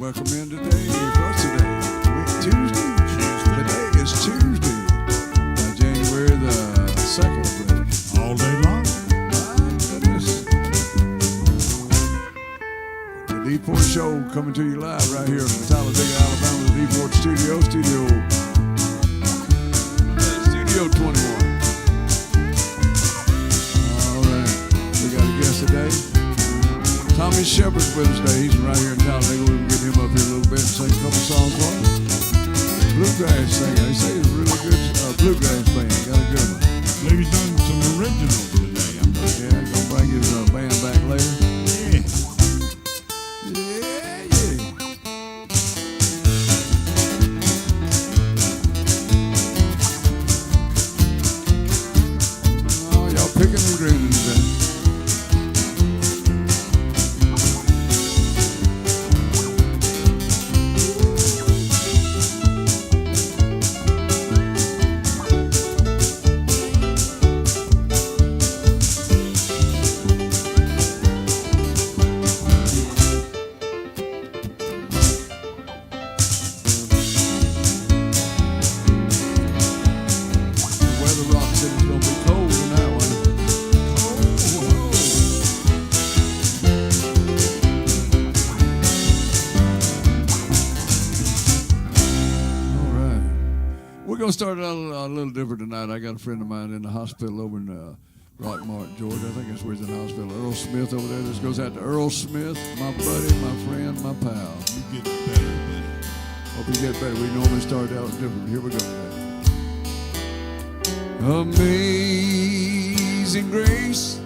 welcome in today. What's today? Tuesday? Today is Tuesday, January the 2nd, I believe. All day long. My goodness. The D4 show coming to you live right here from Talladega, Alabama, the D4 Studio 21. All right, we got a guest today. Tommy Shepard's with us today. He's right here in Talladega. We'll get him up here a little bit and sing a couple songs for him. Bluegrass singer. They say he's a really good bluegrass band. Got a good one. Maybe he's done some originals today. Yeah, gonna bring his band back later. Yeah. Oh, y'all picking and grinning today. Started out a little different tonight. I got a friend of mine in the hospital over in Rockmart, Georgia. I think that's where he's in the hospital. Earl Smith over there. This goes out to Earl Smith, my buddy, my friend, my pal. You get better, buddy. Hope you get better. We normally start out different. Here we go. Amazing grace,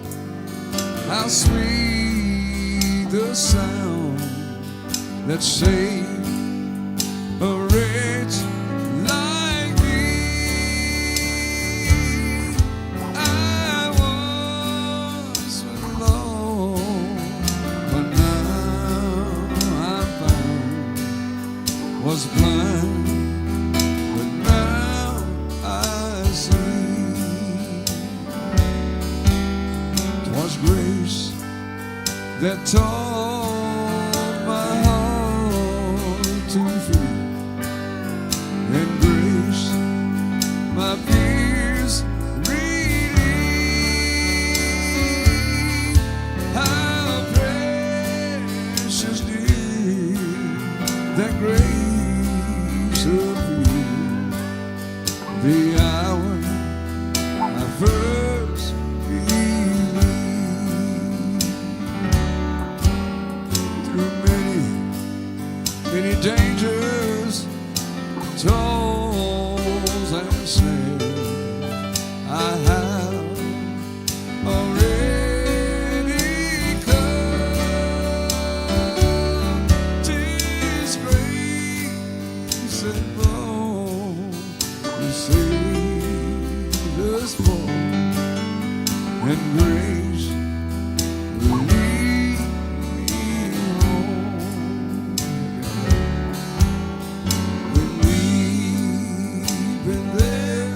how sweet the sound that saved a wretch like me. I was alone, but now I'm found. Was blind, but now I see. 'Twas grace that taught my heart to fear, and grace my fears relieved. How precious did that grace appear, the hour I first believed. Through many dangers, toils and snares, I have already come. 'Tis grace alone who saved us more, and grace will lead me home. When we've been there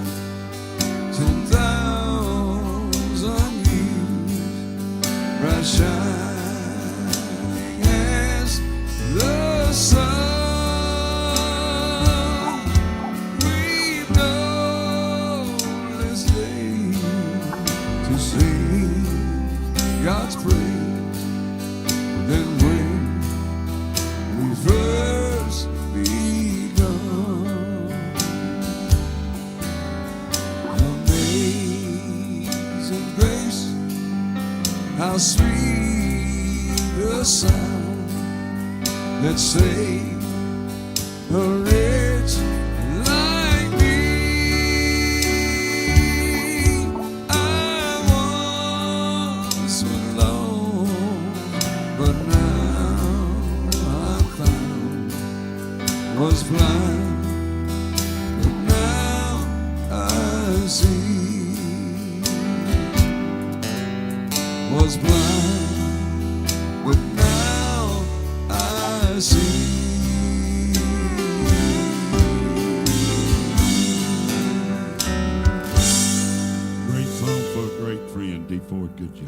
10,000 years, bright shining as the sun, we've known this day to sing God's praise. Then when we first begun, amazing grace, how sweet the sound that saved a wretch like me. I once was alone, but now I'm found. Was blind, but now I see. Was blind, but now I see. Great song for a great friend, D4. Good job.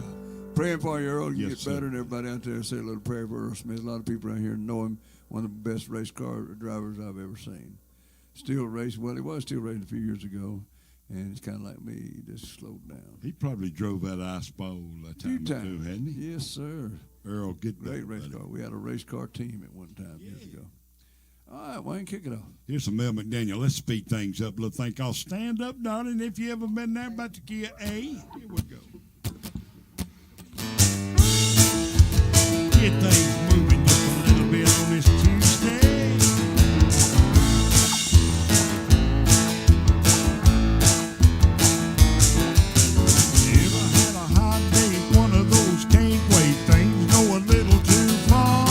Praying for you, Earl. You Yes, get better, sir. and everybody out there say a little prayer for Earl Smith. A lot of people out here know him. one of the best race car drivers I've ever seen. Still racing. Well, he was still racing a few years ago, and it's kind of like me. He just slowed down. He probably drove that ice bowl that time too, hadn't he? Yes, sir. Earl, get Great that, race buddy. car. We had a race car team at one time years ago. All right, Wayne, kick it off. Here's some Mel McDaniel. Let's speed things up a little thing called Stand Up, Darling. If you ever been there about to gear A, here we go. Get things moving just a little bit on this Tuesday. Ever had a hot day, one of those can't wait things, go a little too far?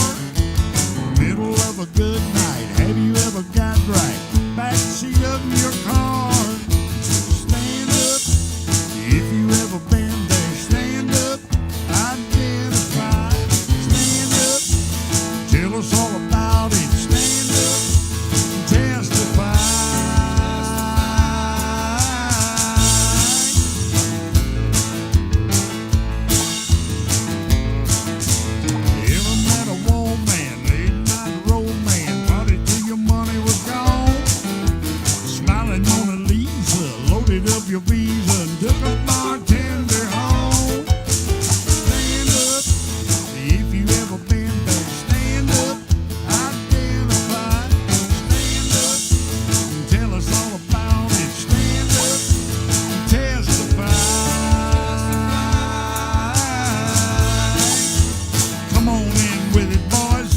Middle of a good night, have you ever got right? Backseat of your car. Stand up, if you ever been there. Stand up, identify. Stand up, tell us all about it. Stand up, testify. Ever met a woman, late night romance, party till your money was gone? Smiling Mona Lisa, loaded up your visa and took a bartender home. Stand up, if you ever been there. Stand up, identify. Stand up, tell us all about it. Stand up, testify. Come on in with it, boys.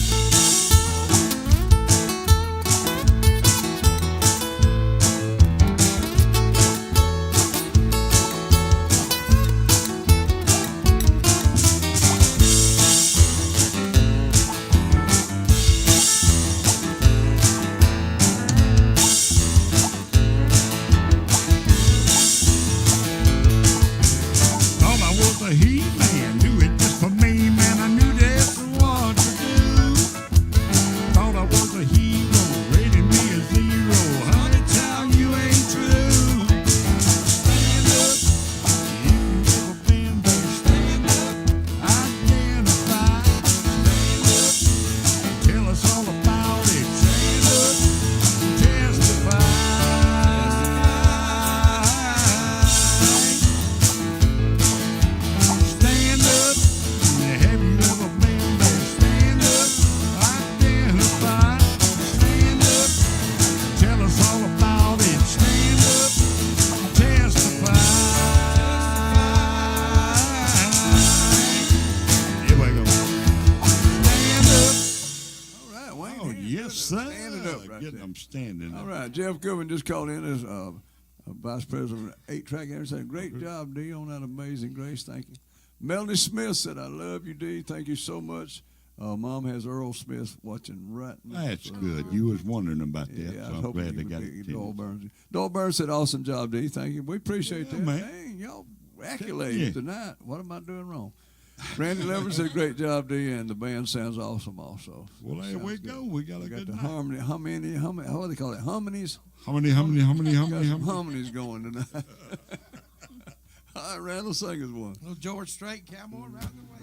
Thought I was a he-man, do it just for me, man. I knew that's what to do. Thought I was a hero, rated me a 0. Honey, child, you ain't true. Stand up, if you ever been there. Stand up, identify. Stand up, tell us all about it. Stand up, testify. Stand up, have you ever been there? Stand up, identify. Stand up, tell us all about it. Stand up, testify. Here we go. Stand up. All right, Wayne. Oh, yes, sir. Stand it up right Getting there. them standing All up. right, Jeff Goodman just called in as Vice President of 8-Track Entertainment. Great job, D, on that Amazing Grace. Thank you. Melanie Smith said, I love you, D. Thank you so much. Mom has Earl Smith watching right now. That's So, good. You was wondering about that, Yeah, I so was I'm hoping glad you they would got get it. Dole Burns. Dole Burns said, awesome job, D. Thank you. We appreciate Yeah, that. man. Dang, y'all accolades Yeah. tonight. What am I doing wrong? Randy Lever said, great job, D, and the band sounds awesome also. Well, there Sounds we good. go. We got a We got good the night. harmony, what do they call it? Harmonies? How many? Got some harmonies going tonight. All right, Randall, sing us one. Little George Strait, Cowboy, riding away.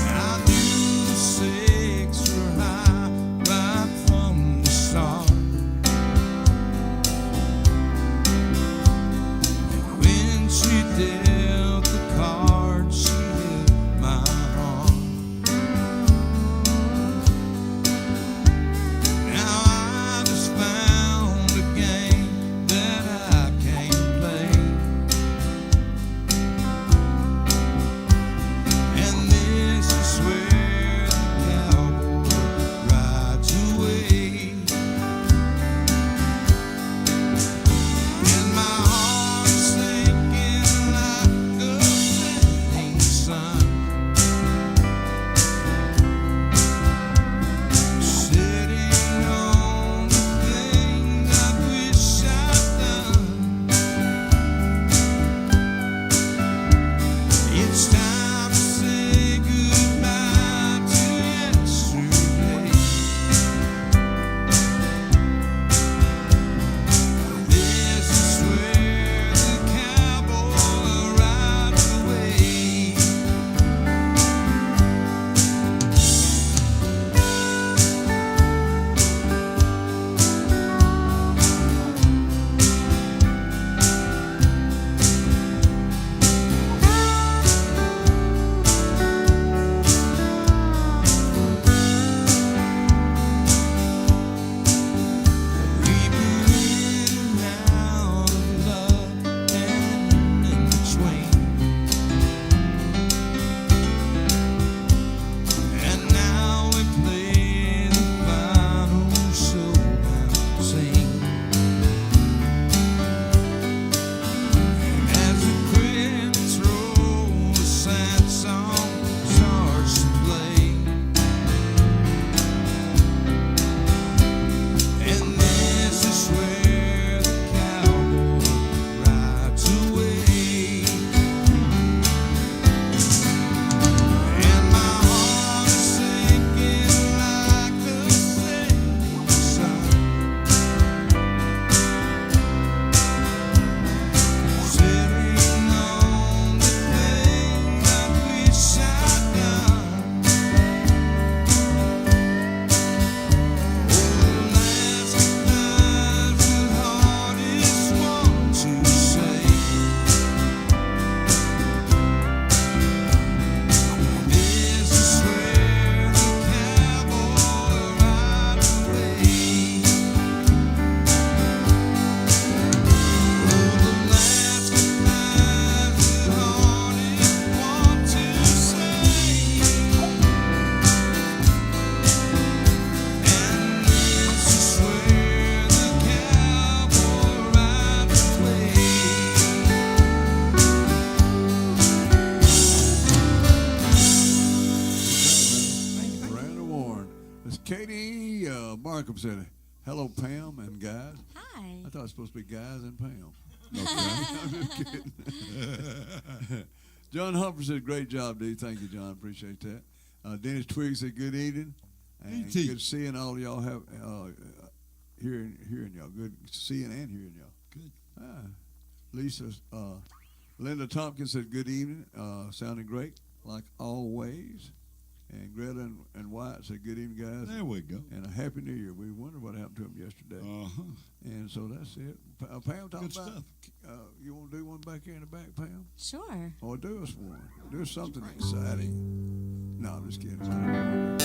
I knew the stakes were high right from the start. And when she Amy Markham said, hello, Pam and guys. Hi. I thought it was supposed to be guys and Pam. No, I'm just kidding. John Humphrey said, great job, D. Thank you, John. Appreciate that. Dennis Twigg said, good evening. And E.T. good seeing all of y'all. Hearing y'all. Good seeing and hearing y'all. Good. Lisa, Linda Tompkins said, good evening. Sounding great, like always. And Greta and Wyatt said, good evening, guys. There we go. And a happy new year. We wondered what happened to them yesterday. And so that's it. Pam, talk Good about, stuff. You want to do one back here in the back, Pam? Sure. Or do us one. Do us something exciting. No, I'm just kidding.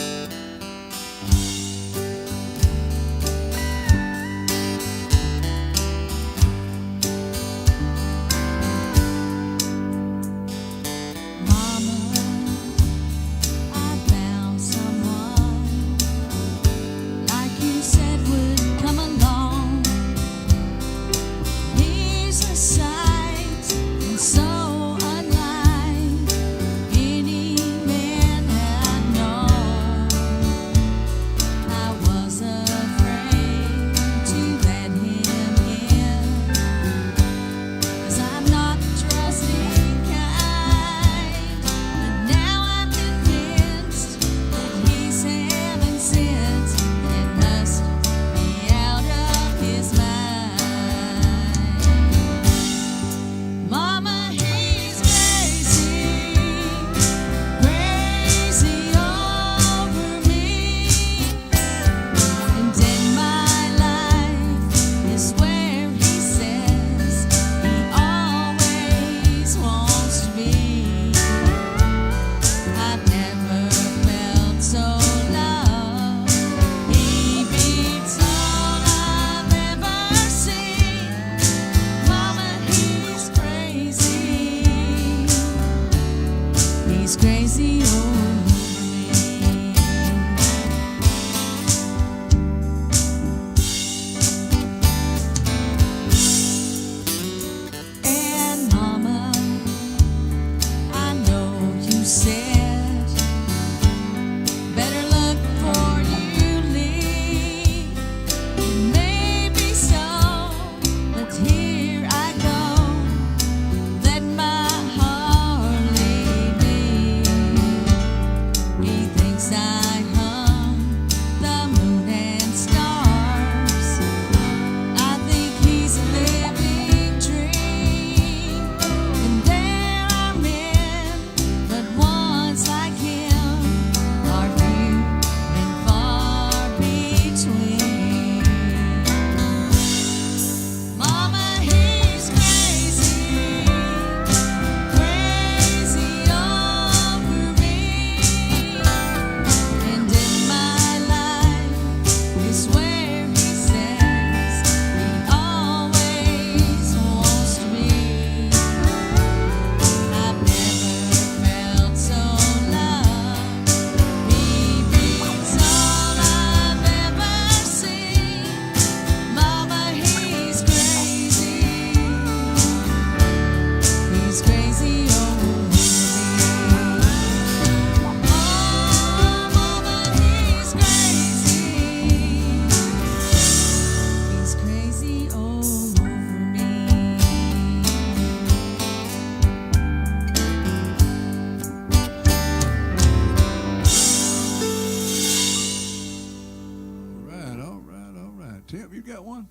Tip, you got one?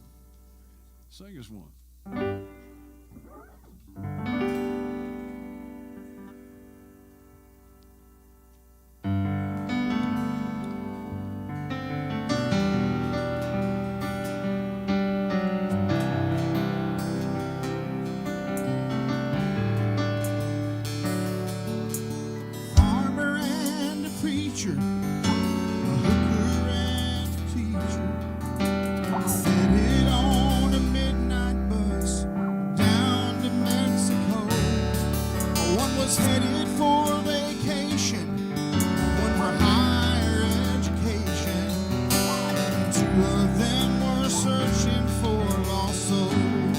Sing us one. Farmer and a preacher, a hooker and a teacher, headed on a midnight bus down to Mexico. One was headed for vacation, one for higher education. Two of them were searching for lost souls.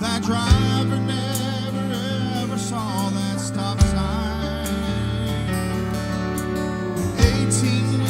That driver never ever saw that stop sign. 18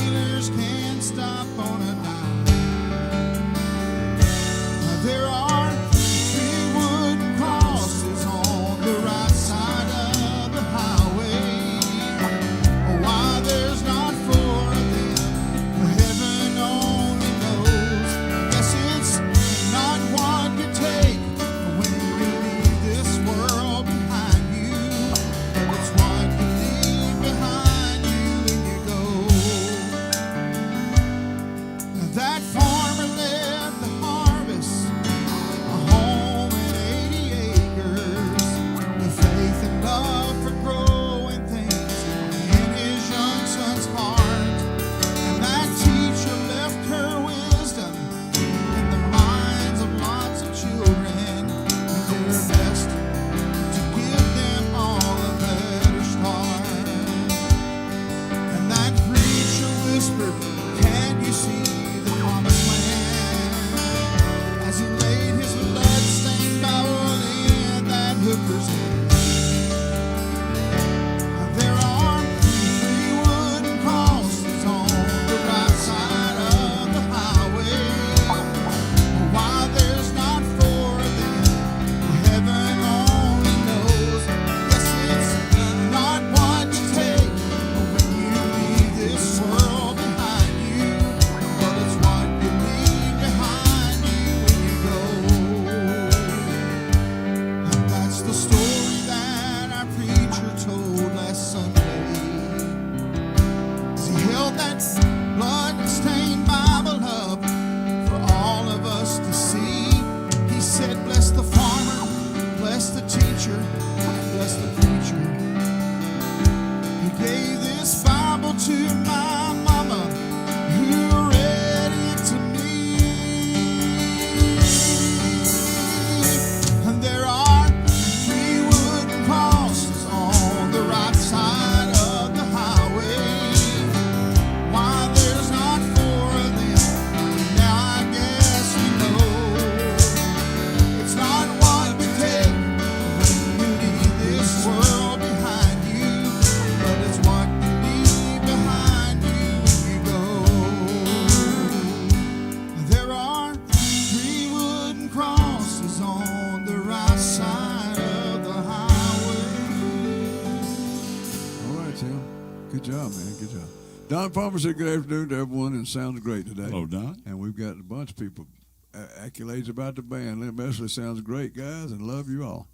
Don Palmer said good afternoon to everyone, and sounds great today. Hello, Don. And we've got a bunch of people accolades about the band. Lynn Messley sounds great, guys, and love you all.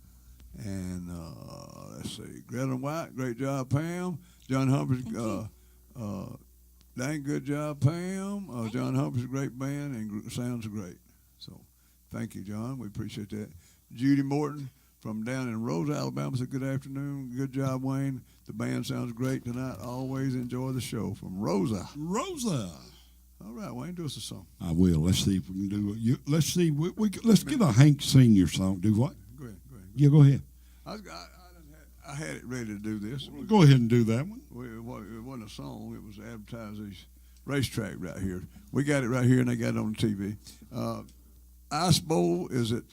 And let's see, Greta White, great job, Pam. John Humphreys, dang good job, Pam. John Humphreys, a great band, and sounds great. So thank you, John. We appreciate that. Judy Morton from down in Rosa, Alabama said good afternoon. Good job, Wayne. The band sounds great tonight. Always enjoy the show. From Rosa. Rosa. All right, Wayne, do us a song. I will. Let's see if we can do it. Let's see. Let's get a Hank Senior song. Do what? Go ahead. Yeah, go ahead. I had it ready to do this. Go ahead and do that one. It wasn't a song. It was advertising racetrack right here. We got it right here, and they got it on the TV. Ice Bowl is at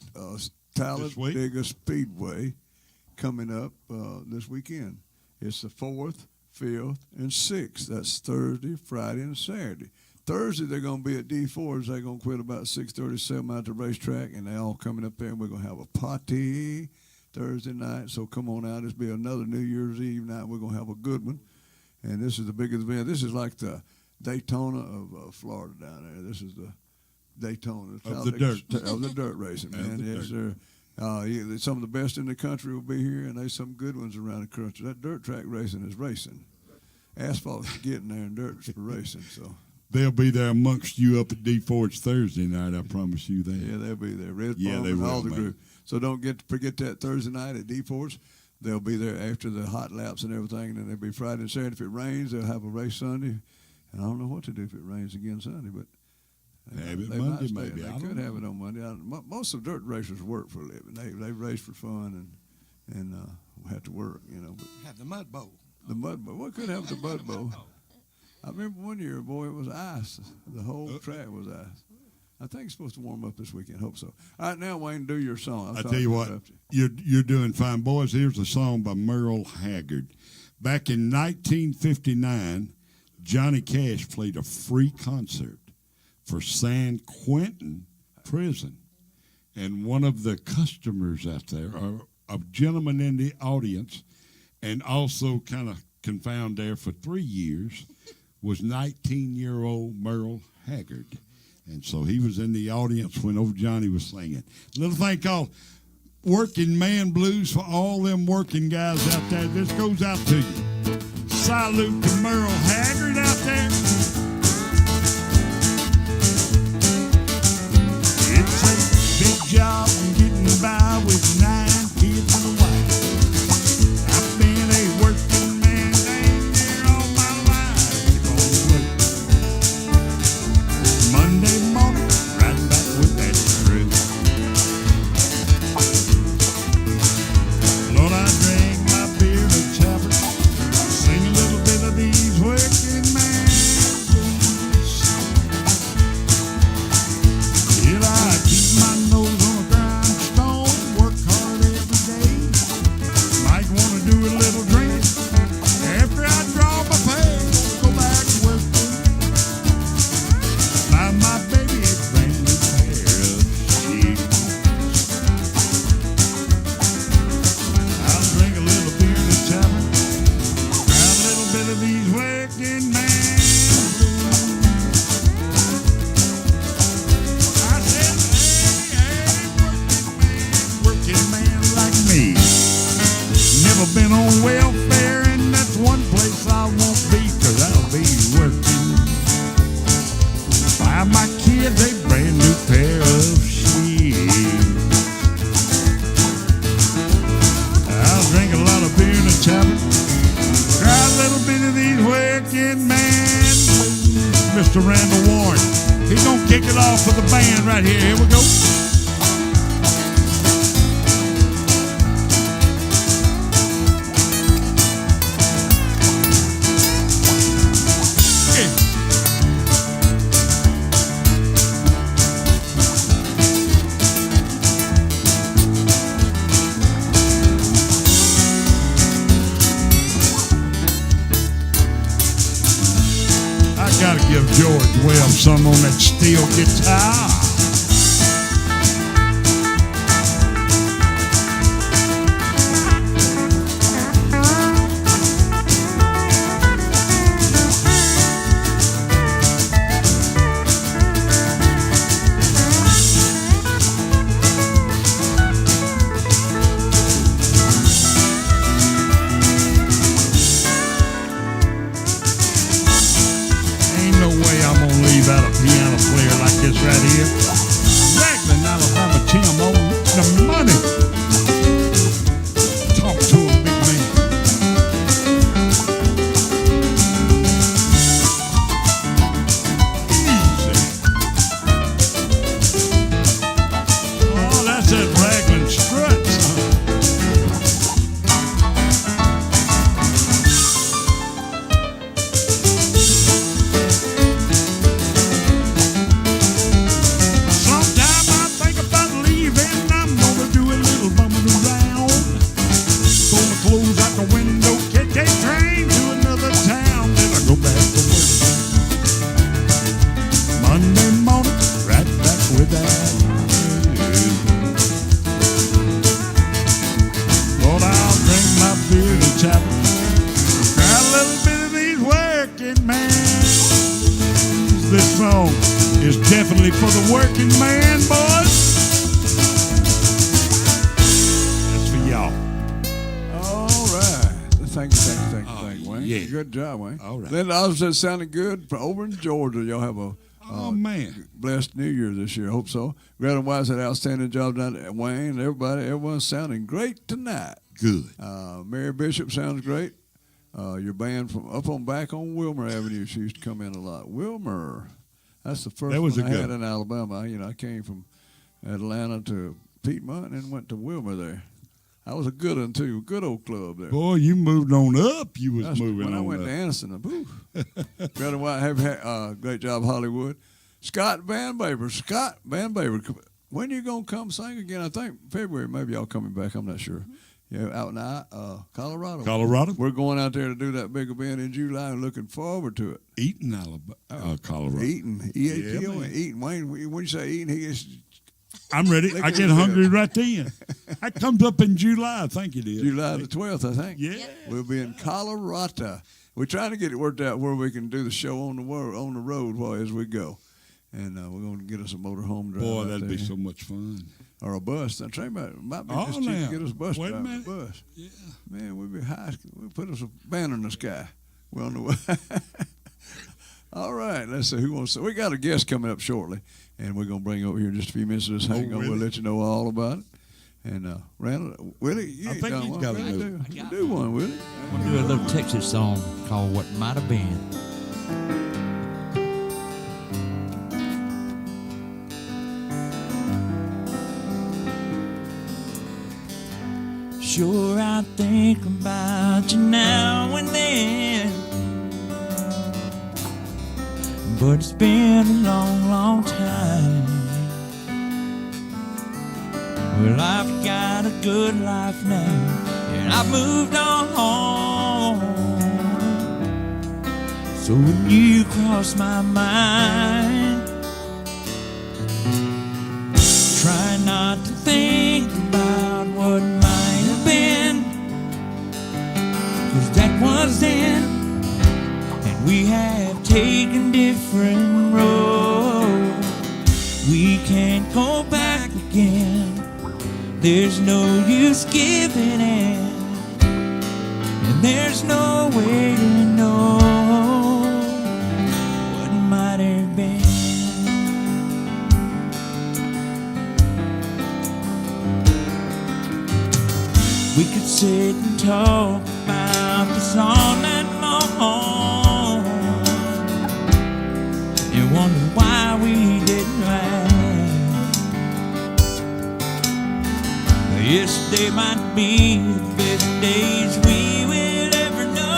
Talladega Speedway coming up this weekend. It's the 4th, 5th, and 6th. That's Thursday, Friday, and Saturday. Thursday, they're going to be at D4s. They're going to quit about 6:37 out the racetrack, and they're all coming up there, and we're going to have a party Thursday night. So come on out. This will be another New Year's Eve night. We're going to have a good one. And this is the biggest event. This is like the Daytona of Florida down there. This is the Daytona of the dirt racing, man. Some of the best in the country will be here, and there's some good ones around the country. That dirt track racing is racing. Asphalt's getting there, and dirt's for racing. So they'll be there amongst you up at D4's Thursday night. I promise you that. Yeah, they'll be there. Red yeah, Farm they and will, all the man. group. So don't forget that Thursday night at D4's. They'll be there after the hot laps and everything, and then they'll be Friday and Saturday. If it rains, they'll have a race Sunday. And I don't know what to do if it rains again Sunday, but have it they Monday, might maybe. They could have it on Monday. Most of the dirt racers work for a living. They race for fun and have to work, you know. But Have the mud bowl. the mud bowl. What could have the mud bowl? I remember one year, boy, it was ice. The whole track was ice. I think it's supposed to warm up this weekend. Hope so. All right, now, Wayne, do your song. I tell you what, you're doing fine. Boys, here's a song by Merle Haggard. Back in 1959, Johnny Cash played a free concert for San Quentin Prison. And one of the customers out there, or a gentleman in the audience, and also kind of confound there for 3 years, was 19-year-old Merle Haggard. And so he was in the audience when old Johnny was singing. A little thing called Working Man Blues for all them working guys out there. This goes out to you. Salute to Merle Haggard out there. It's a big job getting by with 9 kids and a wife. I've been a working man dang near all my life. Monday morning, right back with that crew. Lord, I drank my beer at Chapel, sing a little bit of these working man blues. Till I keep my nose on a grindstone, work hard every day. Might want to do a little drink after I draw my pay. Go back to work. Buy my baby a brand new pair of shoes. I'll drink a little beer in the chapel, try a little bit of these working man blues. I said, hey, working man like me. Never been on welfare, and that's one place I won't be, 'cause I'll be working. Buy my kids a brand new pair of shoes. I'll drink a lot of beer in the chapel, try a little bit of these working man blues. Mr. Randall Warren, he's gonna kick it off for the band right here. Here we go. I gotta give George Webb some on that steel guitar. this song is definitely for the working man, boys. That's for y'all. All right. Thank you, Wayne. yeah. Good job, Wayne. All right. Linda, I was just sounding good. Over in Georgia, y'all have a Man. blessed New Year this year. Hope so. Greta Wise had an outstanding job down there. Wayne, everyone's sounding great tonight. Good. Mary Bishop sounds great. Your band from up on back on Wilmer Avenue, she used to come in a lot. Wilmer, that's the first one I had in Alabama. You know, I came from Atlanta to Piedmont and went to Wilmer there. That was a good one too. Good old club there. Boy, you moved on up. You was moving when on I went up. to Anniston. Greta White, have had great job, Hollywood. Scott Van Baber. When you gonna come sing again? I think February. Maybe y'all coming back. I'm not sure. Yeah, out in Colorado. Colorado? We're going out there to do that big event in July and looking forward to it. Eaton, Alabama, Colorado. Eaton. Eaton. Wayne, when you say Eaton, he gets... I'm ready. I get hungry right then. That comes up in July, I think it is. July the 12th, I think. Yeah. We'll be in Colorado. We're trying to get it worked out where we can do the show on the road as we go. And we're going to get us a motorhome drive. Boy, that'd be so much fun. Or a bus. I'm trying about it. Might be just cheap to get us a bus drive. A bus. Yeah. Man, we'd be high. We'll put us a banner in the sky. We're on the way. All right. Let's see who wants to. We got a guest coming up shortly, and we're going to bring over here in just a few minutes. Just hang on. Really? We'll let you know all about it. And Randall, Willie, you I ain't think done he's one. got a Willie, new. do one, Willie. I'm going to do a little Texas song called What Might Have Been. Sure, I think about you now and then, but it's been a long, long time. Well, I've got a good life now, and I've moved on. So when you cross my mind, try not to think about what might have been, 'cause that was then, and we have taken different roads. We can't go back again. There's no use giving in, and there's no way to know what might have been. We could sit and talk about this all night long and wonder why we didn't last. Yesterday might be the best days we will ever know.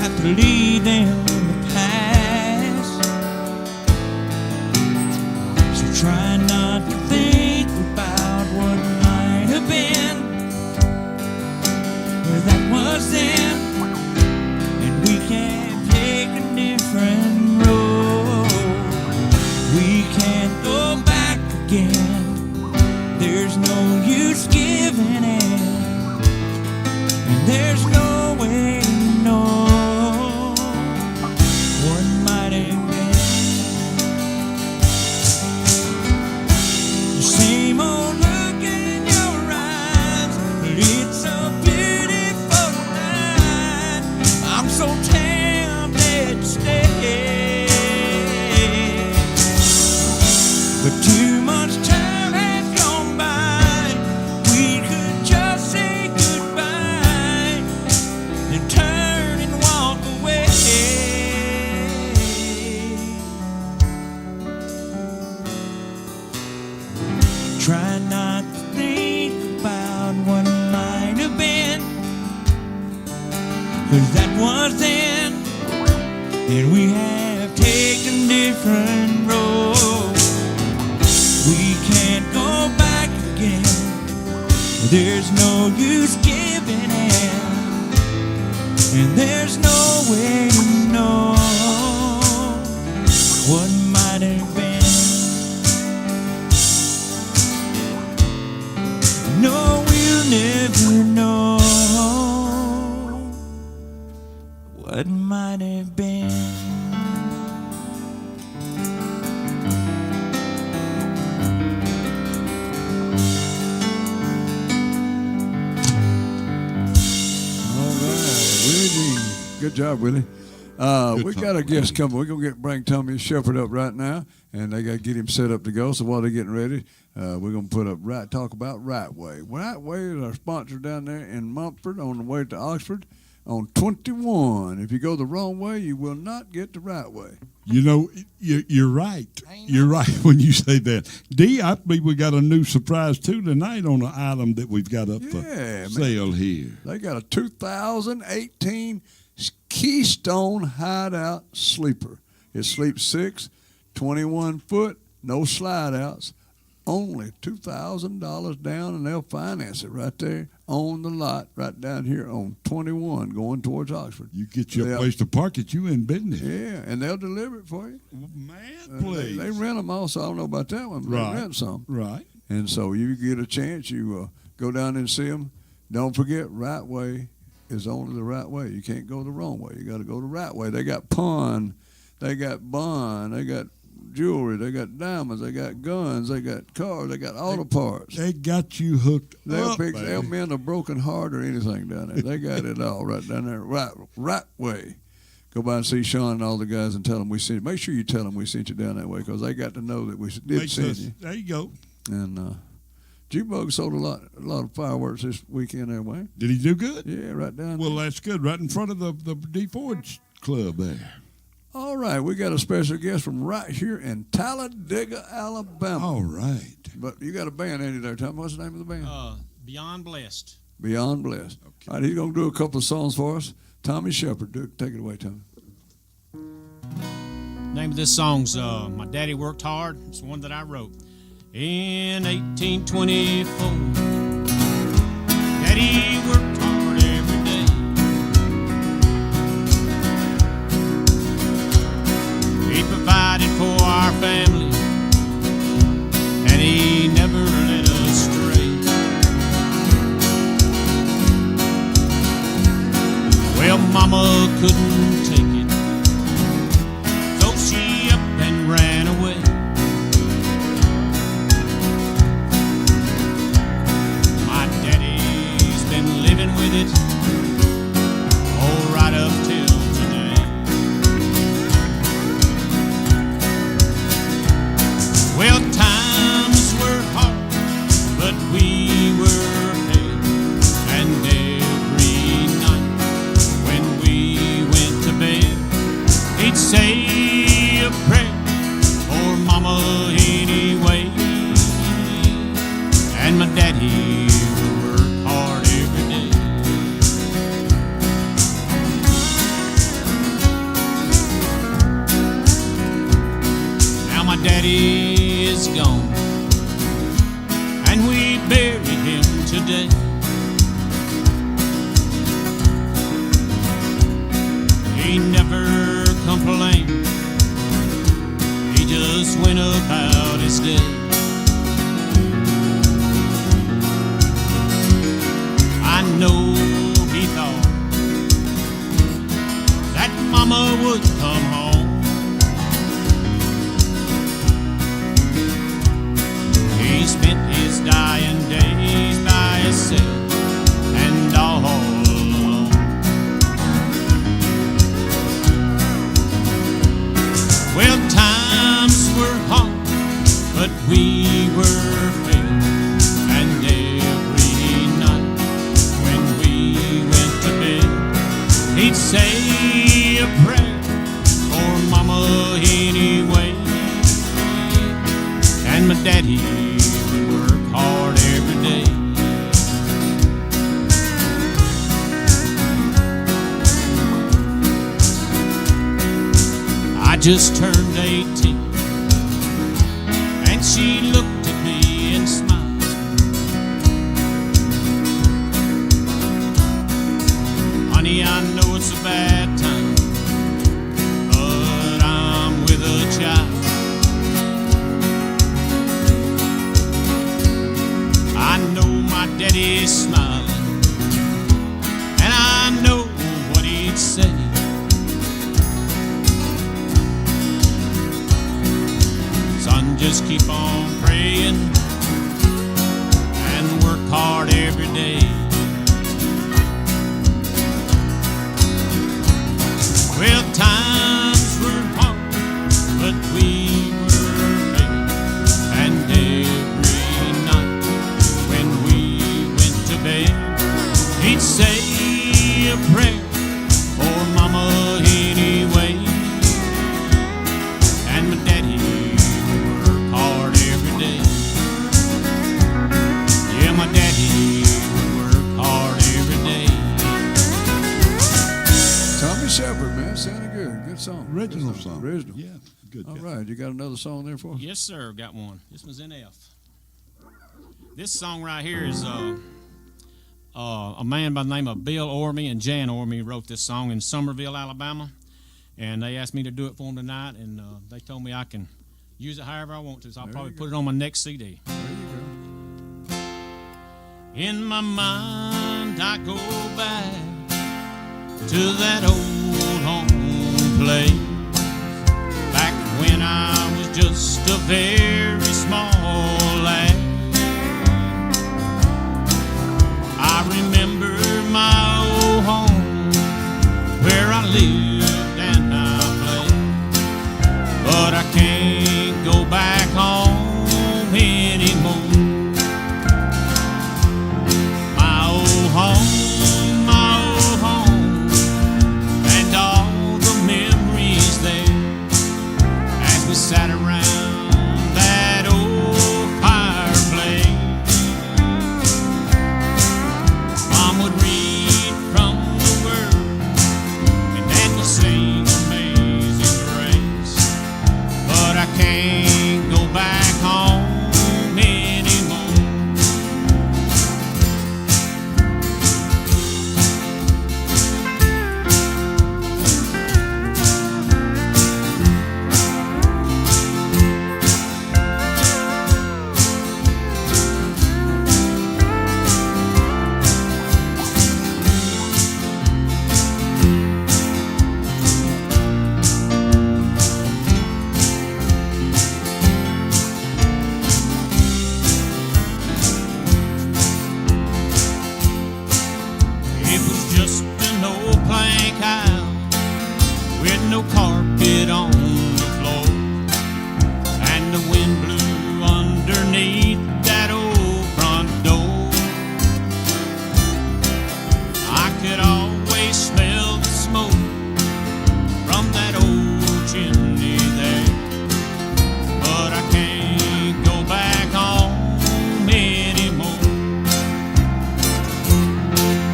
Have to leave them in the past. So try not to think about what might have been, where that was then, and we can't take a different road. We can't go back again. There's no use giving in, and there's no way to know what might have been. The same old look in your eyes, but it's a beautiful night. I'm so tempted to stay, but too much time was then, and we have taken different roads. We can't go back again. There's no use giving in, and there's no way to know what might have been. No, we'll never know what might have I've been. All right, Willie Dean. Good job, Willie. We got a guest coming. We're gonna bring Tommy Shepard up right now, and they gotta get him set up to go. So while they're getting ready, we're gonna put up talk about RightWay. RightWay is our sponsor down there in Mumford on the way to Oxford on 21. If you go the wrong way, you will not get the right way. You know, you're right. You're right when you say that. D, I believe we got a new surprise too tonight on the item that we've got up for sale here. They got a 2018 Keystone Hideout Sleeper. It sleeps 6, 21 foot, no slide outs, only $2,000 down, and they'll finance it right there on the lot, right down here on 21 going towards Oxford. You get your place to park it, you in business. Yeah, and they'll deliver it for you. Man, please. They rent them also. I don't know about that one, but Right. they rent some. Right. And so you get a chance, you go down and see them. Don't forget, RightWay is only the right way. You can't go the wrong way. You got to go the right way. They got pawn, they got bond, they got jewelry, they got diamonds, they got guns, they got cars, they got auto parts. They got you hooked up, They'll mend a broken heart or anything down there. They got it all right down there. Right way. Go by and see Sean and all the guys and tell them we sent you. Make sure you tell them we sent you down that way because they got to know that we did send you. There you go. And G-Bug sold a lot of fireworks this weekend there, Wayne. Did he do good? Yeah, right down Well, there. that's good. Right in front of the D Ford Club there. All right, we got a special guest from right here in Talladega, Alabama. All right. But you got a band, Andy, there. Tell me, what's the name of the band? Beyond Blessed. Beyond Blessed. Okay. All right, he's going to do a couple of songs for us. Tommy Shepard, take it away, Tommy. Name of this song's My Daddy Worked Hard. It's one that I wrote. In 1824, Daddy worked hard every day. He provided for our family, and he never led us stray. Well, Mama couldn't take it, so she up and ran away. My daddy's been living with it all right up till today. Well, times were hard, but we were paid, and every night when we went to bed, he'd say a prayer for Mama anyway. And my daddy would work hard every day. Now my daddy is gone, and we bury him today. He never complained, he just went about his day. I know he thought that Mama would come home. He spent his dying days by himself and all alone. Well, times were hard, but we were fed, and every night when we went to bed, he'd say a prayer for Mama anyway. And my daddy would work hard every day. I just turned 18, and she looked at me and smiled. Honey, I know it's a bad time, but I'm with a child. I know my daddy's smiling, and I know what he'd say. just keep on praying and work hard every day. Well, times were hard, but we were made. And every night when we went to bed, he'd say a prayer for Mama anyway. And my daddy would work hard every day. Yeah, my daddy would work hard every day. Tommy Shepard, man, sounded good. Good song. Original Good song. Original. Yeah, good. All guy. right, you got another song there for us? Yes, sir, got one. This one's in F. This song right here is a man by the name of Bill Orme and Jan Orme wrote this song in Summerville, Alabama. And they asked me to do it for them tonight, and they told me I can use it however I want to, so I'll There probably you put it on my next CD. There you go. In my mind, I go back to that old home place, back when I was just a very small lad. I remember my old home, where I lived and I played, but I can't go back home anymore. My old home, and all the memories there, as we sat around that old fireplace. Mom would read from the Word, and Dad would sing Amazing Grace, but I can't go back home anymore. It was just an old plank house with no carpet on the floor, and the wind blew underneath that old front door. I could always smell the smoke from that old chimney there, but I can't go back home anymore.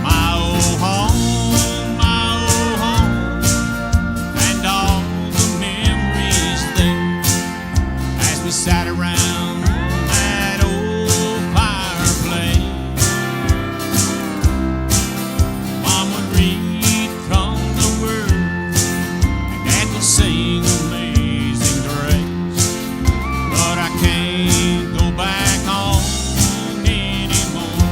My old home, and all the memories there, as we sat around that old fireplace. Mom would read from the Word, and Dad would sing Amazing Grace, but I can't go back home anymore.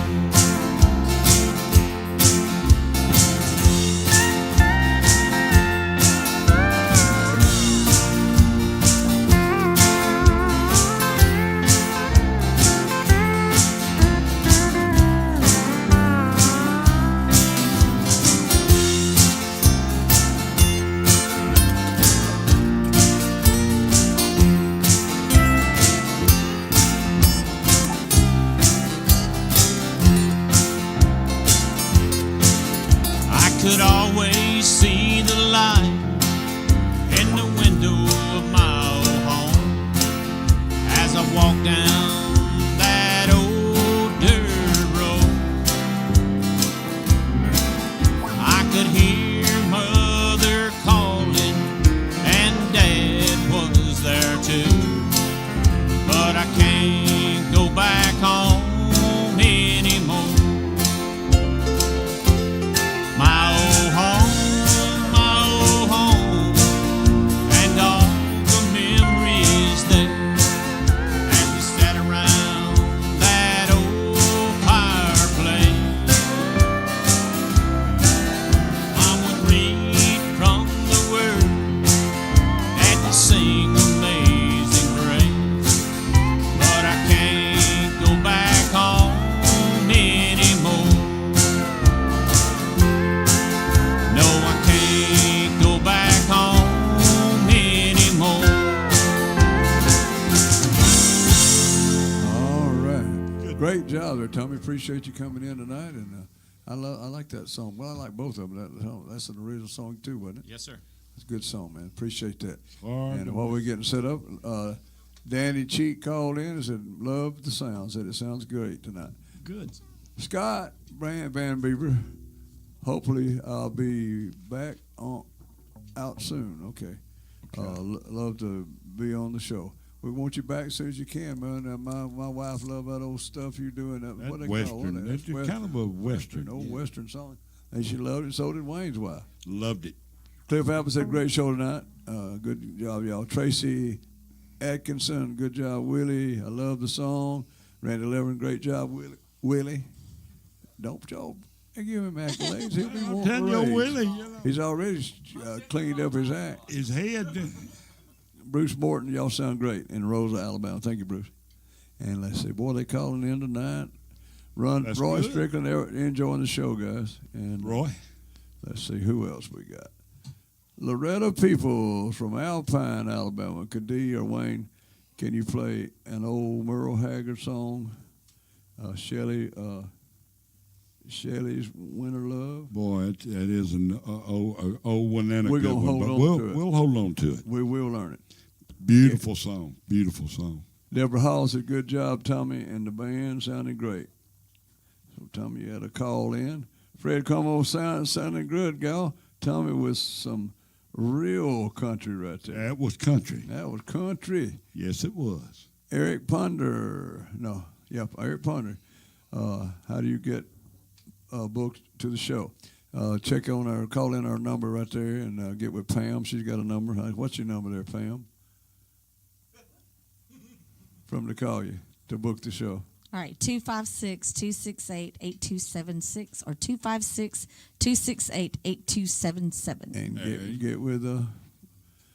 job there, Tommy. Appreciate you coming in tonight, and I like that song. Well, I like both of them. That's an original song too, wasn't it? Yes, sir. It's a good song, man. Appreciate that. All right. And while we're getting set up, Danny Cheek called in and said, "Love the sound." Said it sounds great tonight. Good. Scott Van Beaver. Hopefully, I'll be back out soon. Okay. Love to be on the show. We want you back as soon as you can, man. My wife love that old stuff you're doing. That What they Western. call it? It's kind of a Western. Old yeah. Western song. And she loved it. So did Wayne's wife. Loved it. Cliff Apple said, "Great show tonight. Good job, y'all." Tracy Atkinson, good job, Willie. I love the song. Randy Levin, great job, Willie. Don't y'all give him accolades. He'll be wanting Tell a your raise. Willie, you know. He's already cleaned up his act. His head. Bruce Morton, y'all sound great in Rosa, Alabama. Thank you, Bruce. And let's see, boy, they calling in tonight. That's Roy good. Strickland, they're enjoying the show, guys. And Roy. let's see who else we got. Loretta Peoples from Alpine, Alabama. Kadee or Wayne, can you play an old Merle Haggard song? Shelley's Winter Love. Boy, that is an old one and a We're good gonna one. hold But on to it. we'll hold on to it. We will learn it. Beautiful song. Beautiful song. Deborah Hall said, "Good job, Tommy, and the band sounded great." So Tommy, you had a call in. Fred Como sounding good, gal. Tommy was some real country right there. That was country. That was country. Yes, it was. Eric Ponder. Eric Ponder. How do you get booked to the show? Call in our number right there and get with Pam. She's got a number. What's your number there, Pam? From to call you to book the show. All right, 256-268-8276 or 256-268-8277. And get with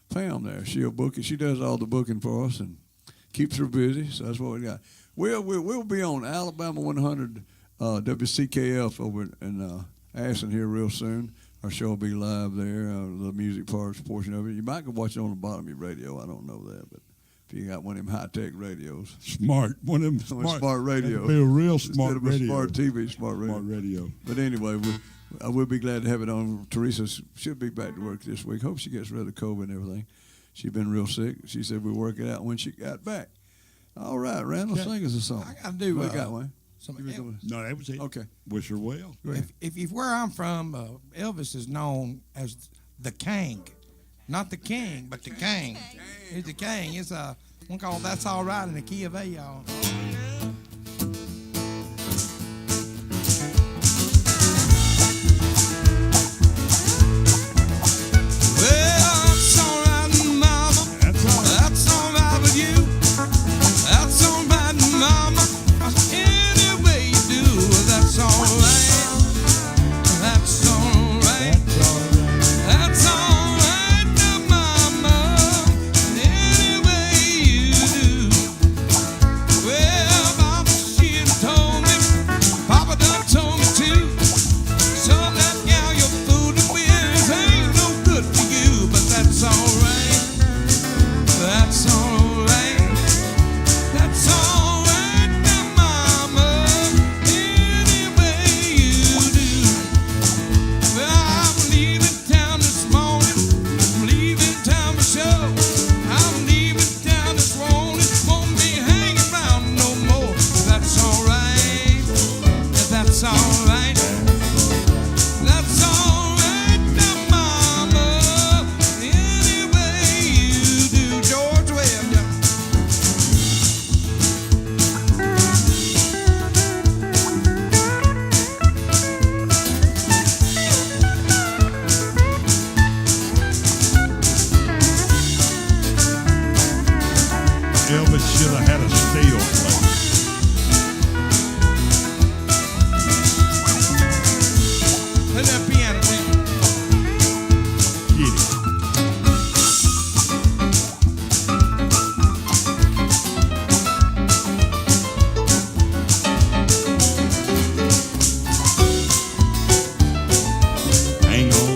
Pam there. She'll book it. She does all the booking for us and keeps her busy. So that's what we got. We'll be on Alabama 100 WCKF over in Ashland here real soon. Our show will be live there. The music portion of it. You might go watch it on the bottom of your radio. I don't know that, but if you got one of them high-tech radios. Smart. One of them Smart radio. That'd be a real smart Instead of a radio. smart TV, smart radio. Smart radio. But anyway, I will be glad to have it on. Teresa should be back to work this week. Hope she gets rid of COVID and everything. She's been real sick. She said we'd work it out when she got back. All right, Randall, sing us a song. I got to do What you got, Wayne? No, that was it. Okay. Wish her well. If where I'm from, Elvis is known as the King. Not the King, but the King. He's the King. It's one called "That's All Right" in the key of A, y'all. Well, that's all right, Mama. That's all right with you. That's all right, Mama. Any way you do, that's all right. That's all right. That's all right, Mama. Any way you do. Well, Mama, she done told me. Papa done told me too. Son, that gal you're fooling with ain't no good for you, but that's all right. That's all right. That's all right now, Mama. Any way you do. Well, I'm leaving town this morning. I'm leaving town for sure. I'm leaving town this morning. Won't be hanging around no more. That's all right. That's all right. That's all right now, Mama. Any way you do. George Webb, yeah. Elvis should have had a steel plate. Play that piano, man. Get it. Hang on.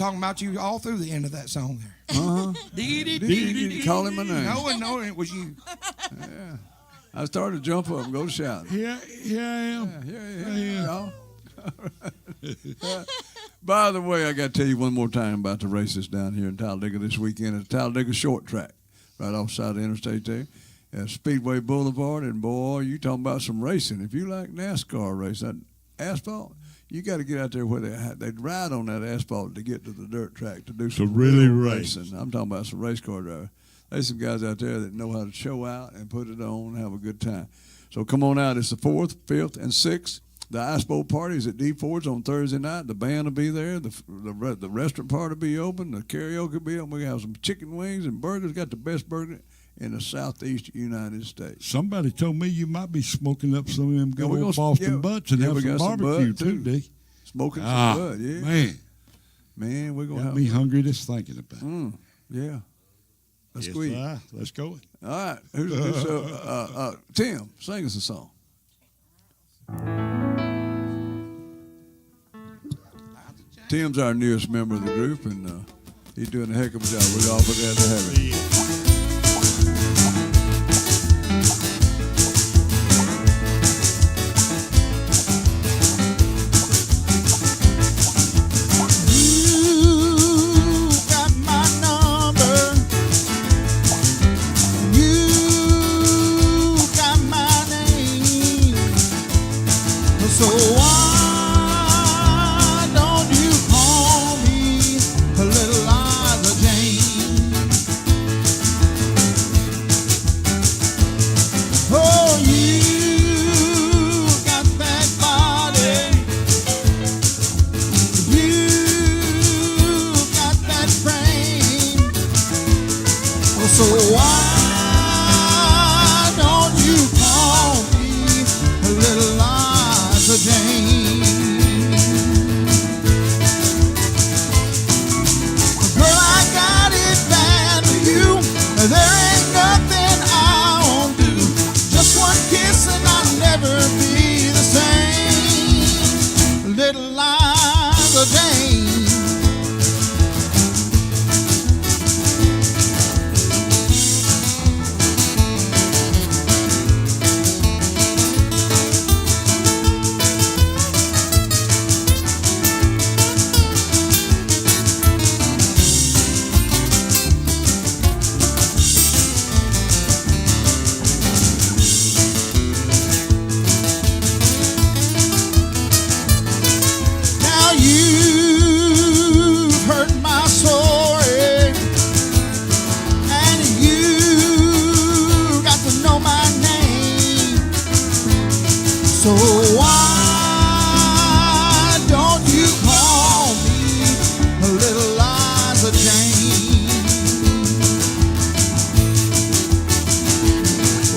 talking about you all through the end of that song there. Dee, call him my name. No, it was you. I started to jump up and go shout. Here I am. Yeah. By the way, I got to tell you one more time about the races down here in Talladega this weekend. It's Talladega Short Track, right off the side of the interstate there. At Speedway Boulevard, and boy, you talking about some racing. If you like NASCAR race, that asphalt, you got to get out there where they ride on that asphalt to get to the dirt track to do some really real race. racing. I'm talking about some race car drivers. There's some guys out there that know how to show out and put it on and have a good time. So come on out. It's the 4th, 5th, and 6th. The Ice Bowl party is at D Ford's on Thursday night. The band will be there. The restaurant part will be open. The karaoke will be open. We're going to have some chicken wings and burgers. Got the best burger in the southeast United States. Somebody told me you might be smoking up some of them good we're old gonna- Boston butts and have we some got some barbecue bud, too, too. D. Smoking some bud, yeah. Man, we're going to got have me hungry just thinking about it. Yeah. Let's Yes, squeeze. let's go. All right. Who's Tim, sing us a song. Tim's our newest member of the group, and he's doing a heck of a job. We're all glad to have him. You got my number. You got my name. So why don't you call me a little Liza Jane? Oh, you got that body. You got that frame. So why don't you call me a little Liza Jane? Girl, I got it bad for you. There ain't nothing I won't do. Just one kiss and I'll never be the same. Little Liza Jane. Now you've heard my story, and you got to know my name. So why don't you call me a little Liza Jane?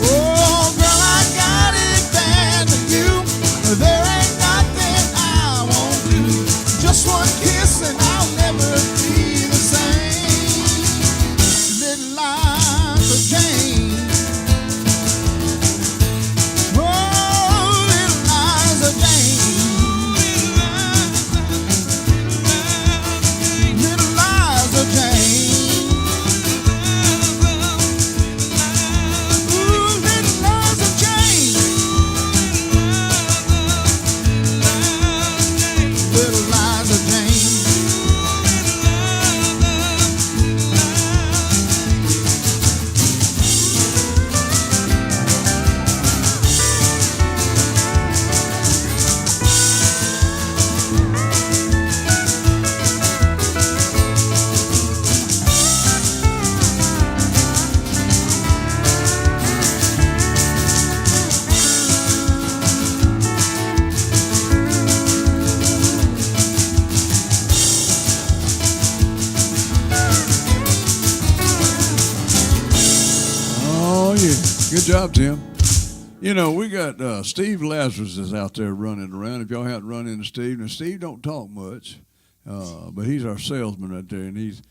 Oh, girl, I got it bad for you. There ain't nothing I won't do. Just one kiss and I'll never be the same. Little Liza Jane. Oh, little Liza Jane. Little Liza Jane. Ooh, little Liza Jane. Little Liza Jane. Oh, yeah. Good job, Tim. You know, we got Steve Lazarus is out there running around. If y'all haven't run into Steve, now Steve don't talk much, but he's our salesman right there, and he's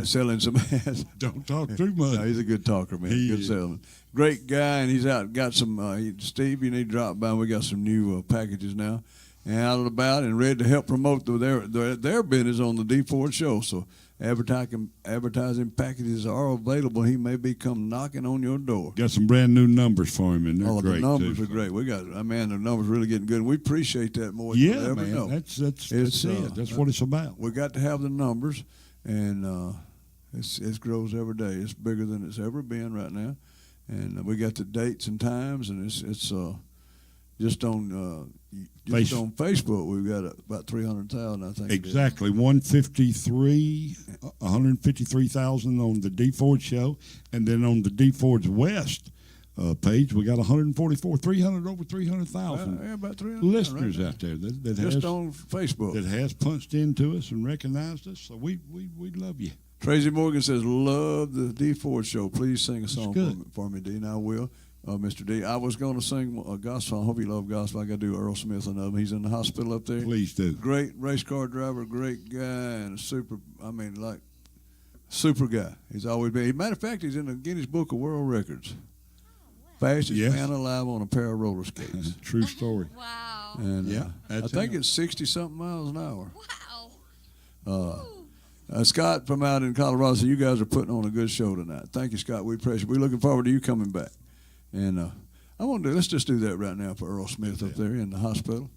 selling some ads. Don't talk too much. No, he's a good talker, man. He Good is. salesman. Great guy, and he's out. Got some. Steve, you need to drop by. We got some new packages now, and out and about and ready to help promote their business on the D Ford Show. So advertising packages are available. He may be come knocking on your door. Got some brand new numbers for him, and they're Oh, great. the numbers too. are great. We got, the numbers really getting good. We appreciate that more than Yeah, you'll ever man. know. That's It's, it. That's what it's about. We got to have the numbers, and it grows every day. It's bigger than it's ever been right now, and we got the dates and times, and it's just on Facebook. We've got about 300,000, I think. Exactly, 153,000 on the D Ford show, and then on the D Ford's West page, we got 300,000 Yeah, about 300 listeners right out there that just has on Facebook. that has punched into us and recognized us. So we love you. Tracy Morgan says, "Love the D Ford show. Please sing a song good. for me, D." And I will. Mr. D, I was going to sing a gospel. I hope you love gospel. I got to do Earl Smith and of him. He's in the hospital up there. Please do. Great race car driver, great guy, and super guy. He's always been. Matter of fact, he's in the Guinness Book of World Records. Fastest Yes. man alive on a pair of roller skates. True story. Wow. And Yeah, I that's think him. it's 60-something miles an hour. Wow. Scott from out in Colorado said, "You guys are putting on a good show tonight." Thank you, Scott. We appreciate it. We're looking forward to you coming back. And let's just do that right now for Earl Smith up there in the hospital.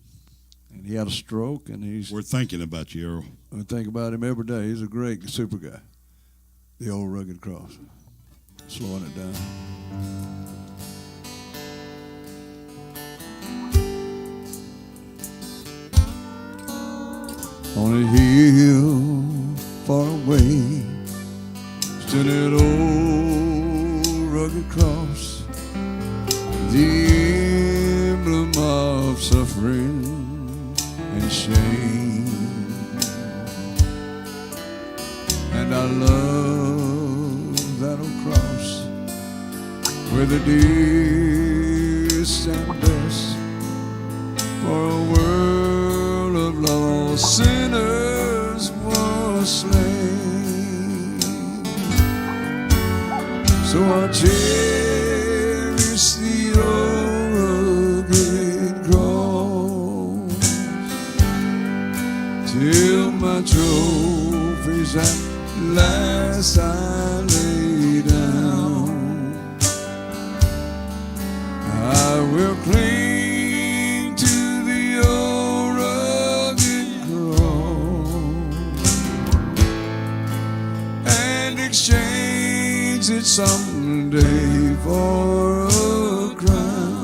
And he had a stroke, and We're thinking about you, Earl. I think about him every day. He's a great super guy. The old rugged cross. Slowing it down. On a hill far away stood an old rugged cross, the emblem of suffering and shame. And I love that old cross where the dear stand best for a world of lost sinners was slain. So I cherish the old rugged cross till my trophies at last I lay down. I will cling to the old rugged cross and exchange it someday for a crown.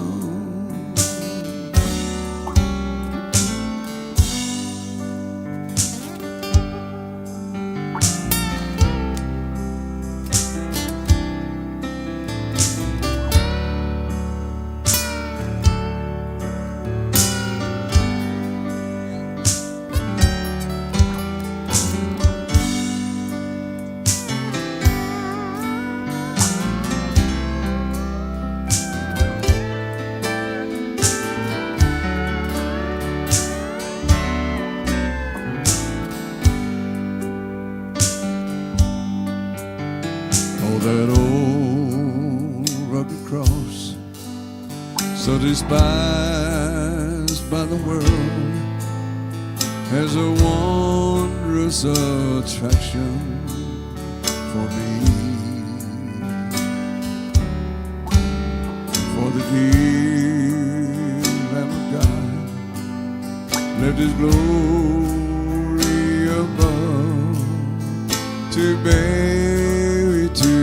Oh, that old rugged cross, so despised by the world, has a wondrous attraction for me. For the dear Lamb of God left His glory above to bear it to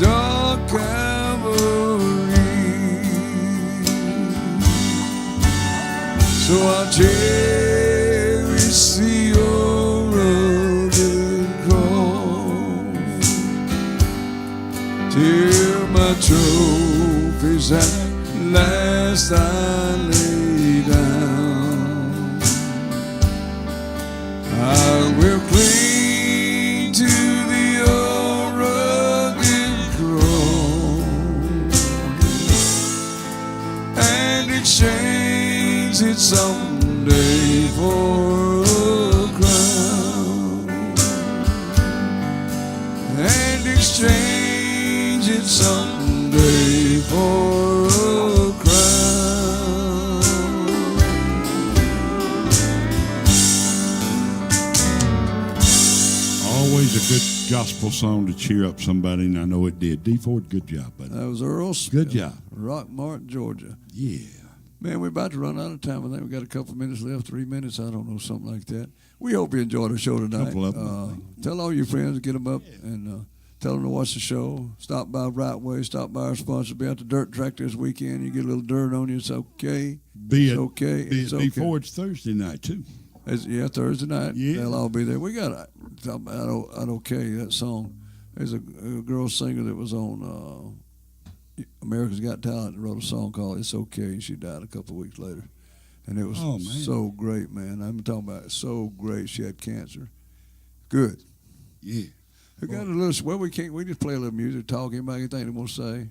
dark Calvary. So I cherish the old rugged cross till my trophies at last I lay down. I will cling to the old rugged cross and exchange it someday for a crown. And exchange it someday for a crown. gospel song to cheer up somebody, and I know it did. D. Ford, good job, buddy. That was Earl Smith. Good job. Rockmart, Georgia. Yeah. Man, we're about to run out of time. I think we got a couple minutes left, 3 minutes. I don't know, something like that. We hope you enjoyed our show tonight. Couple of them. Tell all your friends, get them up, and tell them to watch the show. Stop by RightWay. Stop by our sponsor. Be at the dirt track this weekend. You get a little dirt on you. It's okay. It's okay. Be It's at okay. D. Ford's Thursday night, too. Thursday night. Yeah. They'll all be there. We got I don't okay, that song. There's a girl singer that was on America's Got Talent that wrote a song called It's Okay. She died a couple of weeks later. And it was so great, man. I'm talking about it. So great. She had cancer. Good. Yeah. We got a little, we just play a little music, talk, anybody anything they want to say.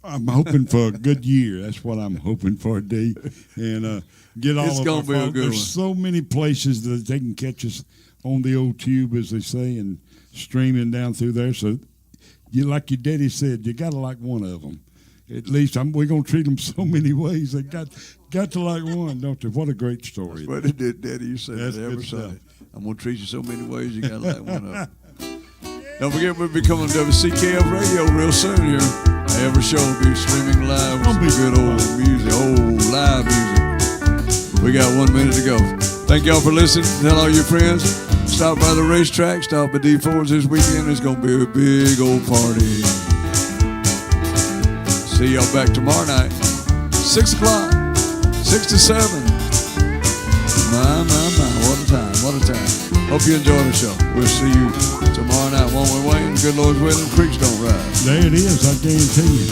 I'm hoping for a good year. That's what I'm hoping for, D. And get all It's of gonna our be a folk. good There's one. so many places that they can catch us on the old tube, as they say, and streaming down through there. So, you like your daddy said, you got to like one of them. At least we're going to treat them so many ways. They got to like one, don't they? What a great story. What did Daddy you said That's that every good stuff. Sunday. I'm going to treat you so many ways, you got to like one of them. Don't forget, we'll be coming to WCKF Radio real soon here. Every show will be streaming live with some good old music, live music. We got 1 minute to go. Thank y'all for listening. Tell all your friends. Stop by the racetrack. Stop by D. Ford's this weekend. It's going to be a big old party. See y'all back tomorrow night. 6 o'clock. 6 to 7. My. What a time. What a time. Hope you enjoy the show. We'll see you tomorrow night. Won't we, Wayne? Good Lord's willing. Creeks don't rise. There it is, I guarantee you.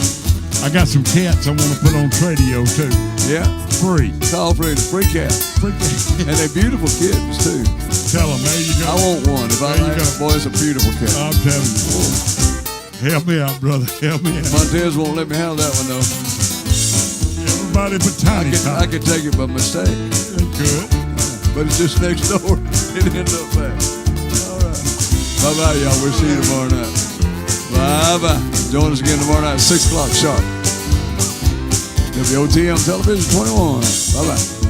I got some cats I want to put on Tradio, too. Yeah. Free. Call for it. Free cat. Free cat. And they're beautiful kittens, too. Tell them, there you go. I want one. If I There you like go. it, boy, it's a beautiful cat. I'm telling you. Help me out, brother. Help me out. Montez won't let me have that one, though. Everybody but Tiny I could take it by mistake. Good. But it's just next door. It ended up fast. All right. Bye-bye, y'all. We'll see you tomorrow night. Bye-bye. Join us again tomorrow night at 6 o'clock sharp. WOTM Television 21. Bye-bye.